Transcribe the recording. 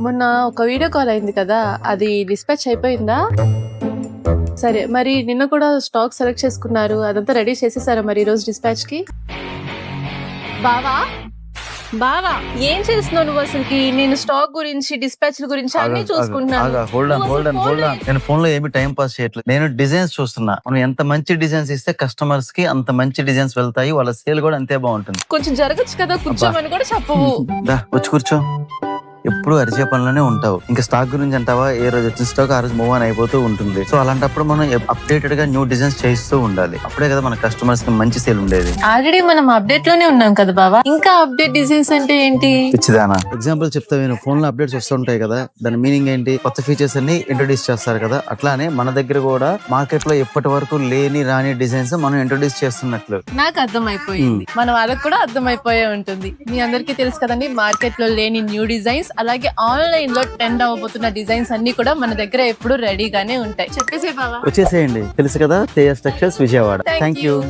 మొన్న ఒక video call అయింది కదా, అది డిస్పాచ్ అయిపోయిందా? సరే, మరి నిన్న కూడా స్టాక్ సెలెక్ట్ చేసుకున్నారు, అదంతా రెడీ చేసేసారా మరి ఈ రోజు డిస్పాచ్ కి? బావా బావా ఏం చేస్తున్నావు నువ్వు అసలుకి? నేను స్టాక్ గురించి డిస్పాచ్ గురించి అన్ని చూసుకుంటున్నాను. Hold on. నేను ఫోన్ లో ఏమి టైం పాస్ చేయట్లేదు. నేను డిజైన్స్ చూస్తున్నా. మనం ఎంత మంచి డిజైన్స్ ఇస్తే కస్టమర్స్ కి అంత మంచి డిజైన్స్ వెళ్తాయి, వాళ్ళ సేల్ కూడా అంతే బాగుంటుంది. కొంచెం జరగచ్చు కదా, కూర్చోమని కూడా చెప్పవు. వచ్చి కూర్చో. ఎప్పుడు అరిచే పనులనే ఉంటావు. ఇంకా స్టాక్ గురించి అంటావా, ఏ రోజు వచ్చిన స్టాక్ ఆ రోజు మూవ్ ఆన్ అయిపోతూ ఉంటుంది. సో అలాంటప్పుడు మనం అప్డేటెడ్ గా న్యూ డిజైన్స్ చేస్తూ ఉండాలి. అప్పుడే కదా మన కస్టమర్స్ కి మంచి సేల్ ఉండేది. ఆల్రెడీ మనం అప్డేట్ లోనే ఉన్నాం కదా బావా, ఇంకా అప్డేట్ డిజైన్స్ అంటే ఏంటి? పిచ్చిదానా, ఎగ్జాంపుల్ చెప్తా నేను. ఫోన్ లో అప్డేట్స్ వస్తుంటాయి కదా, దాని మీనింగ్ ఏంటి? కొత్త ఫీచర్స్ అన్ని ఇంట్రొడ్యూస్ చేస్తారు కదా. అట్లానే మన దగ్గర కూడా మార్కెట్ లో ఎప్పటి వరకు రాని డిజైన్స్ మనం ఇంట్రొడ్యూస్ చేస్తున్నట్లు నాకు అర్థమైపోయింది. మన వాళ్ళకి కూడా అర్థమైపోయే ఉంటుంది. మీ అందరికీ తెలుసు కదండి, మార్కెట్ లో లేని న్యూ డిజైన్స్, అలాగే ఆన్లైన్ లో ట్రెండ్ అవ్వబోతున్న డిజైన్స్ అన్ని కూడా మన దగ్గర ఎప్పుడు రెడీగానే ఉంటాయి. చెప్పేసే బావా. వచ్చేసేయండి. తెలుసు కదా, Tejas textiles Vijayawada. Thank you.